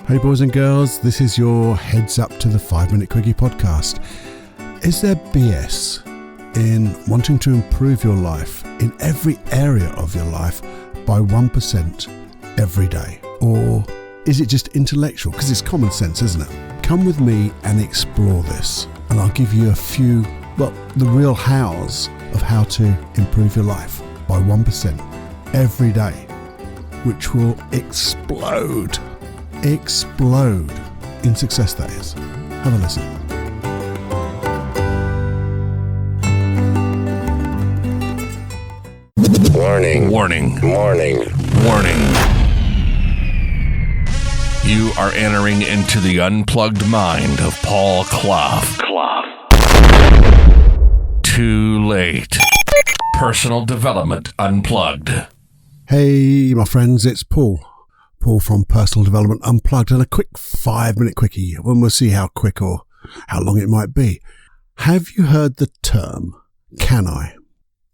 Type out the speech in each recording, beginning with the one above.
Hey boys and girls, this is your Heads Up to the 5-Minute Quickie podcast. Is there BS in wanting to improve your life in every area of your life by 1% every day? Or is it just intellectual? Because it's common sense, isn't it? Come with me and explore this, and I'll give you a few, the real hows of how to improve your life by 1% every day, which will explode in success, that is. Have a listen. Warning. You are entering into the unplugged mind of Paul Clough. Too late. Personal Development Unplugged. Hey, my friends, it's Paul from Personal Development Unplugged, and a quick 5-minute quickie, when we'll see how quick or how long it might be. Have you heard the term CANI?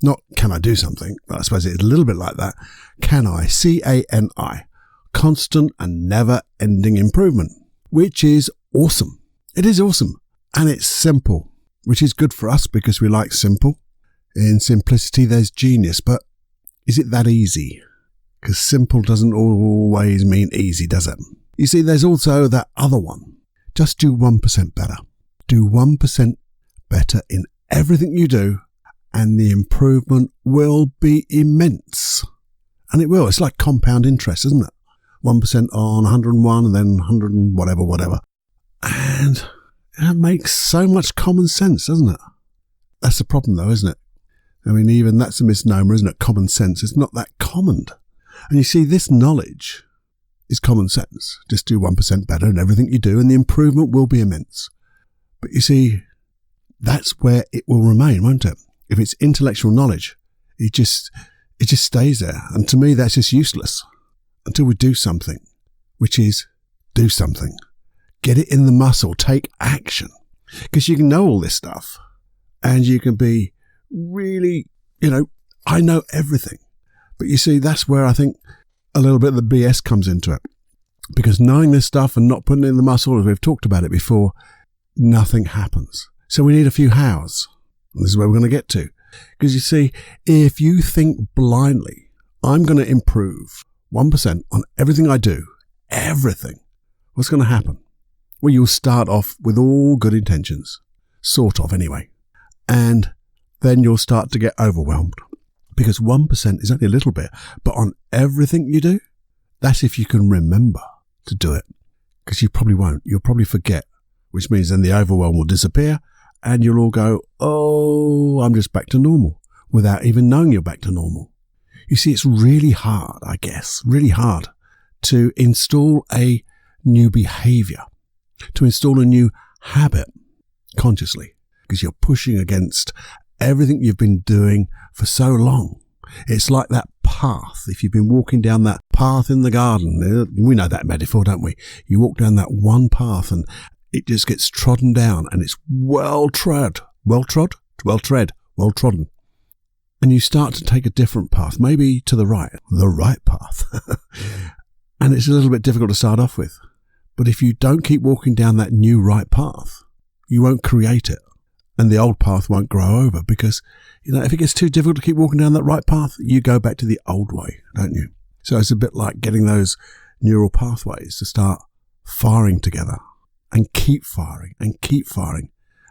Not can I do something, but I suppose it's a little bit like that. CANI, C-A-N-I, constant and never-ending improvement, which is awesome. It is awesome, and it's simple, which is good for us because we like simple. In simplicity, there's genius, but is it that easy? Because simple doesn't always mean easy, does it? You see, there's also that other one. Just do 1% better. Do 1% better in everything you do, and the improvement will be immense. And it will. It's like compound interest, isn't it? 1% on 101 and then 100 and whatever. And it makes so much common sense, doesn't it? That's the problem though, isn't it? I mean, even that's a misnomer, isn't it? Common sense. It's not that common. And you see, this knowledge is common sense. Just do 1% better in everything you do and the improvement will be immense. But you see, that's where it will remain, won't it? If it's intellectual knowledge, it just stays there. And to me, that's just useless until we do something, which is do something. Get it in the muscle, take action. Because you can know all this stuff and you can be really, I know everything. But you see, that's where I think a little bit of the BS comes into it. Because knowing this stuff and not putting it in the muscle, as we've talked about it before, nothing happens. So we need a few hows. And this is where we're going to get to. Because you see, if you think blindly, I'm going to improve 1% on everything I do, everything, what's going to happen? Well, you'll start off with all good intentions. Sort of, anyway. And then you'll start to get overwhelmed. Because 1% is only a little bit, but on everything you do, that's if you can remember to do it. Because you probably won't. You'll probably forget, which means then the overwhelm will disappear and you'll all go, oh, I'm just back to normal, without even knowing you're back to normal. You see, it's really hard, really hard to install a new behavior, to install a new habit consciously, because you're pushing against everything you've been doing for so long. It's like that path. If you've been walking down that path in the garden, we know that metaphor, don't we? You walk down that one path and it just gets trodden down and it's well trodden. And you start to take a different path, maybe to the right path. And it's a little bit difficult to start off with. But if you don't keep walking down that new right path, you won't create it. And the old path won't grow over because, if it gets too difficult to keep walking down that right path, you go back to the old way, don't you? So it's a bit like getting those neural pathways to start firing together and keep firing. And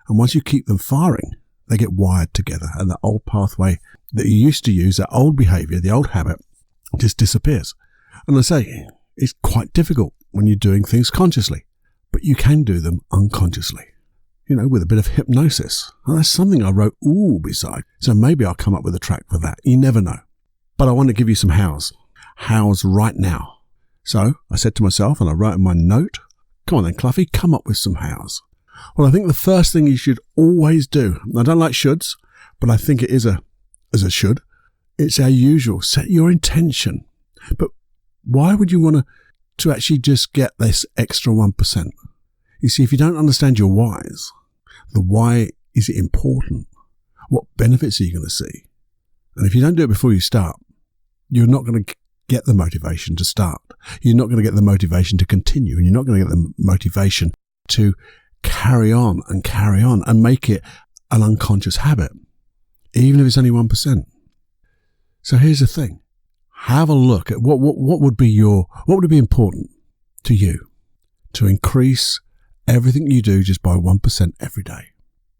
once you keep them firing, they get wired together. And the old pathway that you used to use, that old behavior, the old habit, just disappears. And I say, it's quite difficult when you're doing things consciously, but you can do them unconsciously. With a bit of hypnosis. And that's something I wrote beside. So maybe I'll come up with a track for that. You never know. But I want to give you some hows. Hows right now. So I said to myself, and I wrote in my note, come on then, Cluffy, come up with some hows. Well, I think the first thing you should always do, and I don't like shoulds, but I think it is a should. It's our usual. Set your intention. But why would you want to actually just get this extra 1%? You see, if you don't understand your whys, the why is it important? What benefits are you going to see? And if you don't do it before you start, you're not going to get the motivation to start. You're not going to get the motivation to continue, and you're not going to get the motivation to carry on and make it an unconscious habit, even if it's only 1%. So here's the thing. Have a look at what would be important to you to increase everything you do just by 1% every day.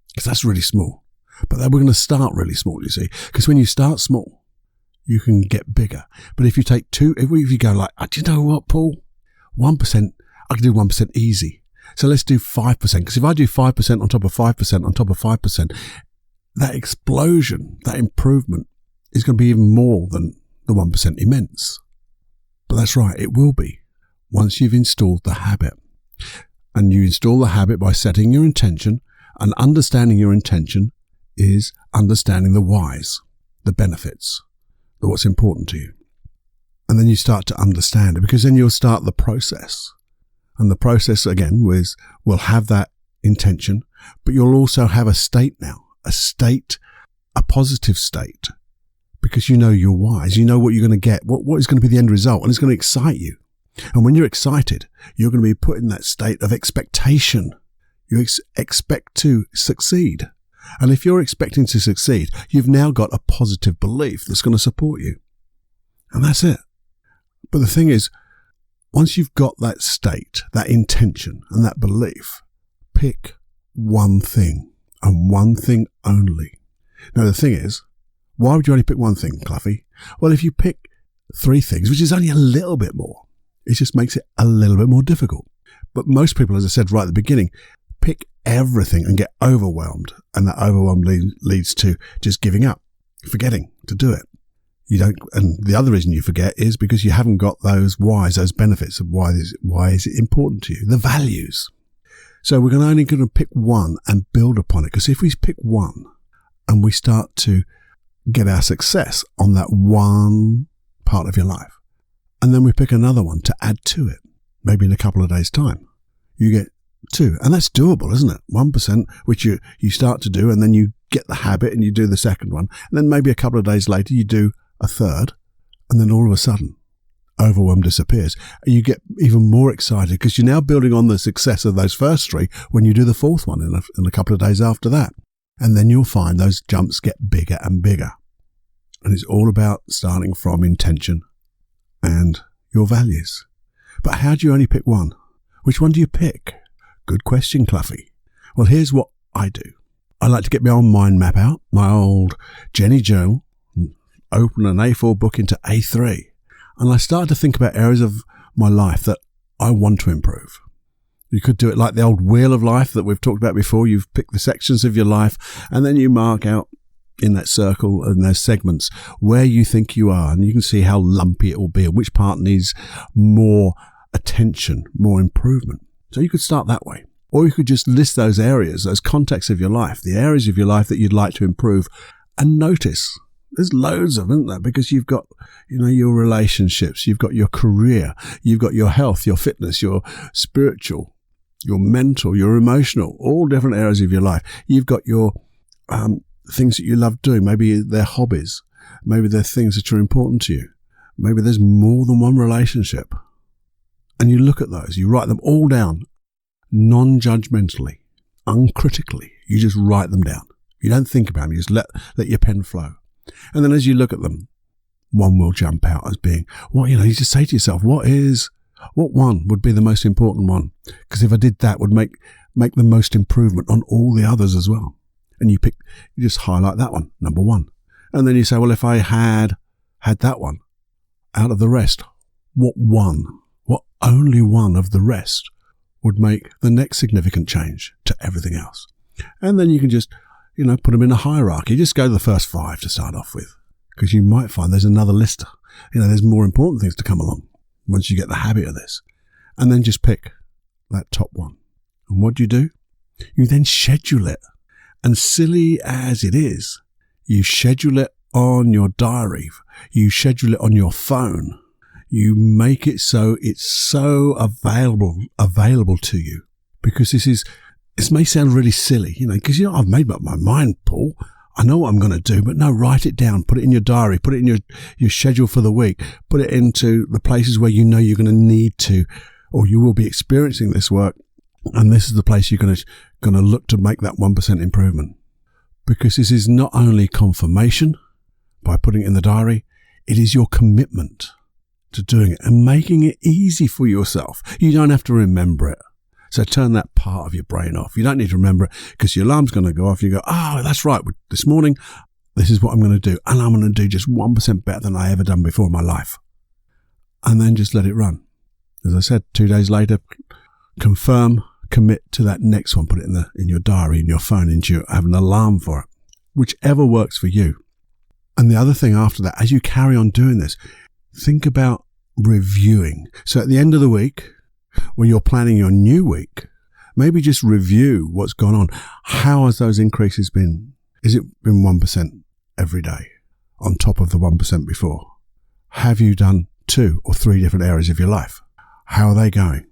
Because that's really small. But then we're going to start really small, you see. Because when you start small, you can get bigger. But if you take if you go like, do you know what, Paul? 1%, I can do 1% easy. So let's do 5%. Because if I do 5% on top of 5% on top of 5%, that explosion, that improvement is going to be even more than the 1% immense. But that's right, it will be once you've installed the habit. And you install the habit by setting your intention, and understanding your intention is understanding the whys, the benefits, what's important to you. And then you start to understand it, because then you'll start the process. And the process, again, will have that intention, but you'll also have a state now, a positive state, because you know your whys, you know what you're going to get, what is going to be the end result, and it's going to excite you. And when you're excited, you're going to be put in that state of expectation. You expect to succeed. And if you're expecting to succeed, you've now got a positive belief that's going to support you. And that's it. But the thing is, once you've got that state, that intention, and that belief, pick one thing, and one thing only. Now, the thing is, why would you only pick one thing, Cluffy? Well, if you pick 3 things, which is only a little bit more, it just makes it a little bit more difficult. But most people, as I said right at the beginning, pick everything and get overwhelmed. And that overwhelm leads to just giving up, forgetting to do it. And the other reason you forget is because you haven't got those whys, those benefits of why is it important to you, the values. So we're only going to pick one and build upon it. Because if we pick one and we start to get our success on that one part of your life, and then we pick another one to add to it, maybe in a couple of days' time, you get 2. And that's doable, isn't it? 1%, which you start to do, and then you get the habit and you do the second one. And then maybe a couple of days later, you do a third. And then all of a sudden, overwhelm disappears. And you get even more excited because you're now building on the success of those first 3 when you do the 4th one in a couple of days after that. And then you'll find those jumps get bigger and bigger. And it's all about starting from intention and your values. But how do you only pick one? Which one do you pick? Good question, Cluffy. Well, here's what I do. I like to get my old mind map out, my old Jenny journal, open an A4 book into A3, and I start to think about areas of my life that I want to improve. You could do it like the old wheel of life that we've talked about before. You've picked the sections of your life, and then you mark out in that circle and those segments where you think you are, and you can see how lumpy it will be and which part needs more attention, more improvement. So you could start that way. Or you could just list those areas, those contexts of your life, the areas of your life that you'd like to improve, and notice. There's loads of them, isn't there? Because you've got, your relationships, you've got your career, you've got your health, your fitness, your spiritual, your mental, your emotional, all different areas of your life. You've got your things that you love doing. Maybe they're hobbies. Maybe they're things that are important to you. Maybe there's more than one relationship. And you look at those, you write them all down, non-judgmentally, uncritically. You just write them down. You don't think about them. You just let your pen flow. And then as you look at them, one will jump out as being, you just say to yourself, what one would be the most important one? Because if I did that, would make the most improvement on all the others as well. And you just highlight that one, number 1. And then you say, well, if I had that one out of the rest, what only one of the rest would make the next significant change to everything else? And then you can just, put them in a hierarchy. Just go to the first 5 to start off with, because you might find there's another list. There's more important things to come along once you get the habit of this. And then just pick that top one. And what do? You then schedule it. And silly as it is, you schedule it on your diary. You schedule it on your phone. You make it so it's so available to you. Because this may sound really silly, because I've made up my mind, Paul. I know what I'm going to do, but no, write it down, put it in your diary, put it in your schedule for the week, put it into the places where you know you're going to need to, or you will be experiencing this work. And this is the place you're going to look to make that 1% improvement. Because this is not only confirmation by putting it in the diary, it is your commitment to doing it and making it easy for yourself. You don't have to remember it. So turn that part of your brain off. You don't need to remember it because your alarm's going to go off. You go, oh, that's right. This morning, this is what I'm going to do. And I'm going to do just 1% better than I ever done before in my life. And then just let it run. As I said, 2 days later, confirm, commit to that next one. Put it in your diary, in your phone, have an alarm for it. Whichever works for you. And the other thing after that, as you carry on doing this, think about reviewing. So at the end of the week, when you're planning your new week, maybe just review what's gone on. How has those increases been? Is it been 1% every day on top of the 1% before? Have you done 2 or 3 different areas of your life? How are they going?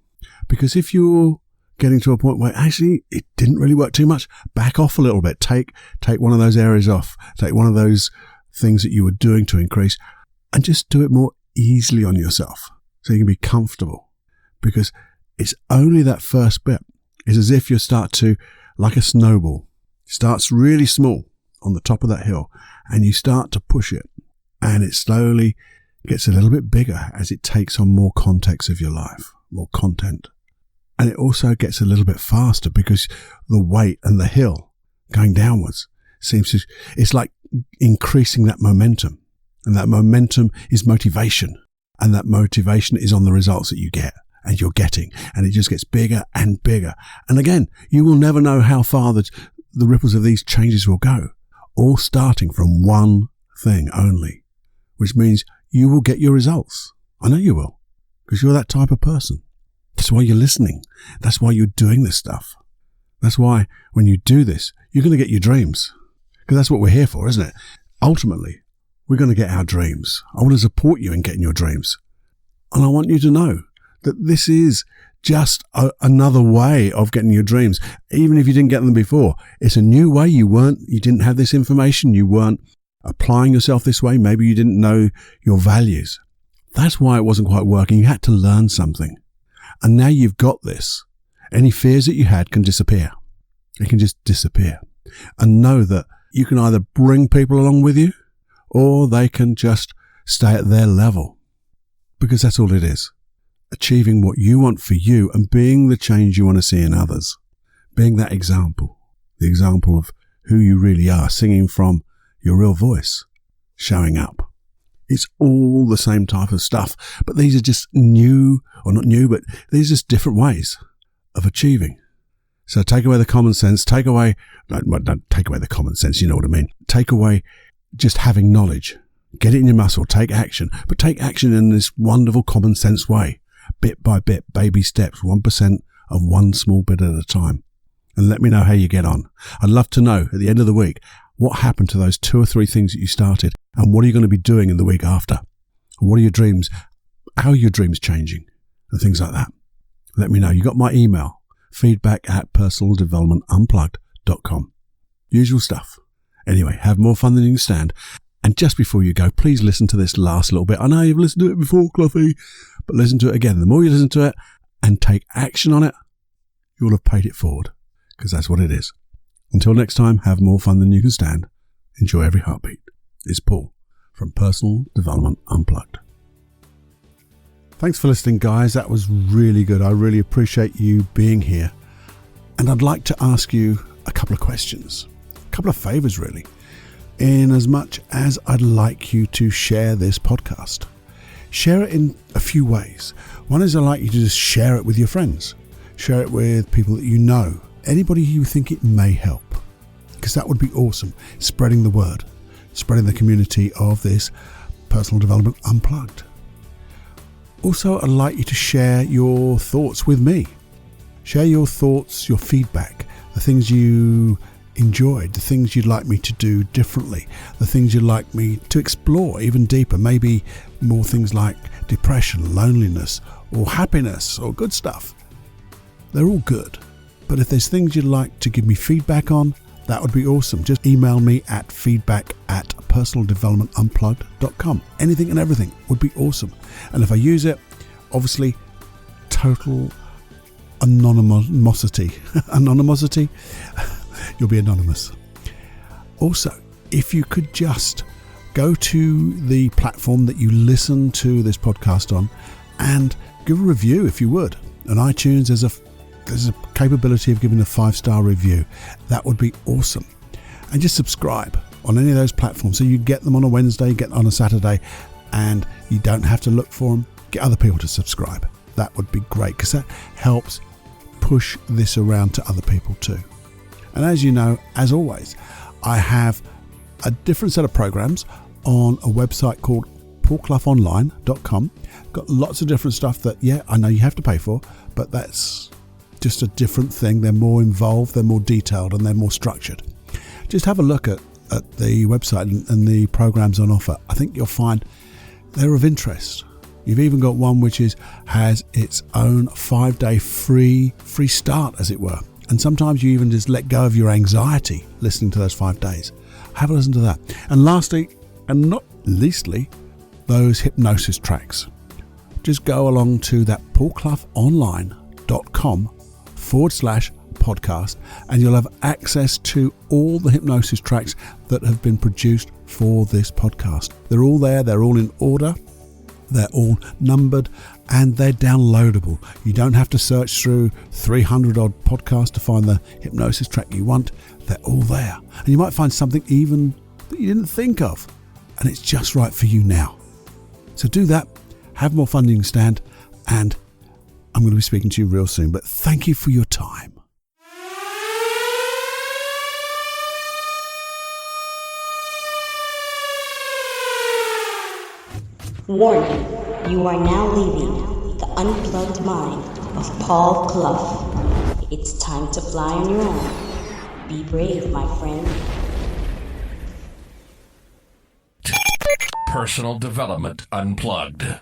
Because if you're getting to a point where actually it didn't really work too much, back off a little bit. Take one of those areas off. Take one of those things that you were doing to increase and just do it more easily on yourself so you can be comfortable. Because it's only that first bit. It's as if you start to, like a snowball, it starts really small on the top of that hill and you start to push it and it slowly gets a little bit bigger as it takes on more context of your life, more content. And it also gets a little bit faster because the weight and the hill going downwards it's like increasing that momentum. And that momentum is motivation. And that motivation is on the results that you get. And you're getting, and it just gets bigger and bigger. And again, you will never know how far the ripples of these changes will go, all starting from one thing only, which means you will get your results. I know you will, because you're that type of person. That's why you're listening. That's why you're doing this stuff. That's why when you do this, you're going to get your dreams, because that's what we're here for, isn't it? Ultimately, we're going to get our dreams. I want to support you in getting your dreams. And I want you to know that this is just another way of getting your dreams. Even if you didn't get them before, it's a new way. You didn't have this information. You weren't applying yourself this way. Maybe you didn't know your values. That's why it wasn't quite working. You had to learn something. And now you've got this. Any fears that you had can disappear. It can just disappear. And know that you can either bring people along with you or they can just stay at their level. Because that's all it is. Achieving what you want for you and being the change you want to see in others. Being that example. The example of who you really are. Singing from your real voice. Showing up. It's all the same type of stuff. But these are just new, or not new, but these are just different ways of achieving. So take away the common sense. Don't take away the common sense, you know what I mean. Take away just having knowledge. Get it in your muscle. Take action. But take action in this wonderful common sense way. Bit by bit, baby steps, 1% of one small bit at a time. And let me know how you get on. I'd love to know at the end of the week, what happened to those 2 or 3 things that you started and what are you going to be doing in the week after? What are your dreams? How are your dreams changing? And things like that. Let me know. You got my email, feedback@personaldevelopmentunplugged.com. Usual stuff. Anyway, have more fun than you can stand. And just before you go, please listen to this last little bit. I know you've listened to it before, Cluffy, but listen to it again. The more you listen to it and take action on it, you'll have paid it forward, because that's what it is. Until next time, have more fun than you can stand. Enjoy every heartbeat. It's Paul from Personal Development Unplugged. Thanks for listening, guys. That was really good. I really appreciate you being here. And I'd like to ask you a couple of questions, a couple of favors, really. In as much as I'd like you to share this podcast. Share it in a few ways. One is I'd like you to just share it with your friends. Share it with people that you know. Anybody you think it may help. Because that would be awesome. Spreading the word. Spreading the community of this Personal Development Unplugged. Also, I'd like you to share your thoughts with me. Share your thoughts, your feedback, the things you enjoyed, the things you'd like me to do differently, the things you'd like me to explore even deeper, maybe more things like depression, loneliness, or happiness, or good stuff. They're all good. But if there's things you'd like to give me feedback on, that would be awesome. Just email me at feedback@personaldevelopmentunplugged.com. Anything and everything would be awesome. And if I use it, obviously, total anonymosity. Anonymosity? You'll be anonymous. Also, if you could just go to the platform that you listen to this podcast on and give a review if you would. On iTunes, there's a capability of giving a 5-star review. That would be awesome. And just subscribe on any of those platforms so you get them on a Wednesday, get them on a Saturday, and you don't have to look for them. Get other people to subscribe. That would be great because that helps push this around to other people too. And as you know, as always, I have a different set of programs on a website called paulcloughonline.com. Got lots of different stuff that, I know you have to pay for, but that's just a different thing. They're more involved, they're more detailed, and they're more structured. Just have a look at the website and the programs on offer. I think you'll find they're of interest. You've even got one which has its own 5-day free start, as it were. And sometimes you even just let go of your anxiety listening to those 5 days. Have a listen to that. And lastly, and not leastly, those hypnosis tracks. Just go along to that paulcloughonline.com/podcast and you'll have access to all the hypnosis tracks that have been produced for this podcast. They're all there. They're all in order. They're all numbered and they're downloadable. You don't have to search through 300 odd podcasts to find the hypnosis track you want. They're all there. And you might find something even that you didn't think of. And it's just right for you now. So do that. Have more fun than you can stand. And I'm going to be speaking to you real soon. But thank you for your time. Warning, you are now leaving the unplugged mind of Paul Clough. It's time to fly on your own. Be brave, my friend. Personal Development Unplugged.